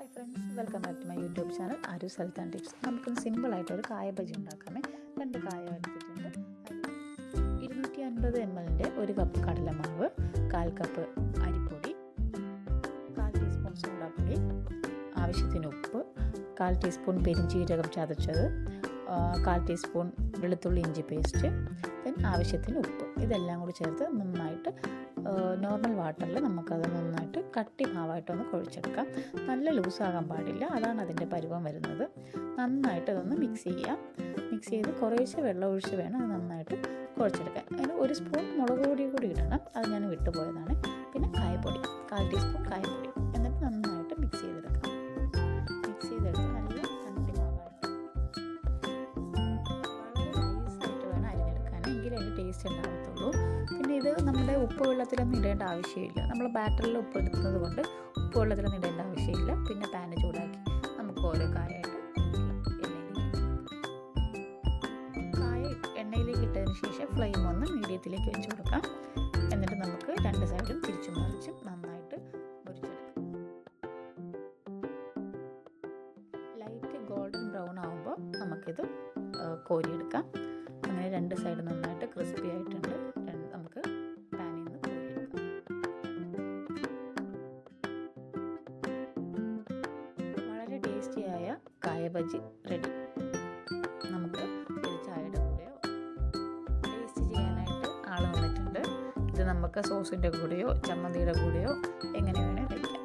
Hi friends, welcome back to my YouTube channel ആരു സൽത്താൻ tips. നമുക്കൊന്ന് സിമ്പിളായിട്ടൊരു കായ ബജി ഉണ്ടാക്കാമേ. 2 കായ എടുത്തിട്ടുണ്ട്. 250 ml ഒരു കപ്പ് കടലമാവ്, 1/4 കപ്പ് അരിപ്പൊടി, 1/4 ടീസ്പൂൺ സോഡാപ്പൊടി, ആവശ്യത്തിന് ഉപ്പ്, 1/4 ടീസ്പൂൺ പെരിഞ്ജീരകം ചതച്ചത്, 1/4 ടീസ്പൂൺ വെളുത്തുള്ളി ഇഞ്ചി പേസ്റ്റ്, ആവശ്യത്തിന് ഉപ്പ്. ഇതെല്ലാം കൂടി ചേർത്ത് നന്നായിട്ട് നോർമൽ വാട്ടറിൽ നമുക്കത് നന്നായിട്ട് കട്ടി മാവായിട്ടൊന്ന് കുഴച്ചെടുക്കാം. നല്ല ലൂസാകാൻ പാടില്ല, അതാണ് അതിൻ്റെ പരുവം വരുന്നത്. നന്നായിട്ട് അതൊന്ന് മിക്സ് ചെയ്യാം. മിക്സ് ചെയ്ത് കുറേശ്ശെ വെള്ളം ഒഴിച്ച് വേണം അത് നന്നായിട്ട് കുഴച്ചെടുക്കാൻ. അതിന് 1 സ്പൂൺ മുളക് പൊടി കൂടി ഇടണം, അത് ഞാൻ വിട്ടുപോയതാണ്. പിന്നെ കായപ്പൊടി, 1/4 ടീസ്പൂൺ കായപ്പൊടി. എന്നിട്ട് നന്നായിട്ട് മിക്സ് ചെയ്തെടുക്കാം. മിക്സ് ചെയ്തെടുത്ത് നല്ല കട്ടി മാവായിട്ട് വളരെ നൈസായിട്ട് വേണം അരിഞ്ഞെടുക്കാൻ, എങ്കിലേ അതിൻ്റെ ടേസ്റ്റ് ഉണ്ടാകത്തുള്ളൂ. പിന്നെ ഇത് നമ്മുടെ ഉപ്പ് വെള്ളത്തിലൊന്നും ഇടേണ്ട ആവശ്യമില്ല. നമ്മൾ ബാറ്ററിൽ ഉപ്പ് എടുക്കുന്നത് കൊണ്ട് ഉപ്പ് വെള്ളത്തിലൊന്നും ഇടേണ്ട ആവശ്യമില്ല. പിന്നെ പാന് ചൂടാക്കി നമുക്ക് ഓരോ കായായിട്ട് എണ്ണയിലേക്ക് ഇട്ടതിന് ശേഷം ഫ്ലെയിം ഒന്ന് മീഡിയത്തിലേക്ക് വെച്ച് കൊടുക്കാം. എന്നിട്ട് നമുക്ക് 2 സൈഡും തിരിച്ചും മറിച്ചും നന്നായിട്ട് പൊരിച്ചെടുക്കാം. ലൈറ്റ് ഗോൾഡൻ ബ്രൗൺ ആകുമ്പോൾ നമുക്കിത് കോരിയെടുക്കാം. അങ്ങനെ 2 സൈഡ് നന്നായിട്ട് ക്രിസ്പി ആയിട്ടുണ്ട്. നമുക്ക് പാനിൽ നിന്ന് കോരിയെടുക്കാം. വളരെ ടേസ്റ്റിയായ കായ ബജി റെഡി. നമുക്ക് ഒരു ചായയുടെ കൂടെയോ ടേസ്റ്റ് ചെയ്യാനായിട്ട് ആൾ വന്നിട്ടുണ്ട്. ഇത് നമുക്ക് സോസിൻ്റെ കൂടെയോ ചമ്മന്തിയുടെ കൂടെയോ എങ്ങനെ വേണേൽ കഴിക്കാം.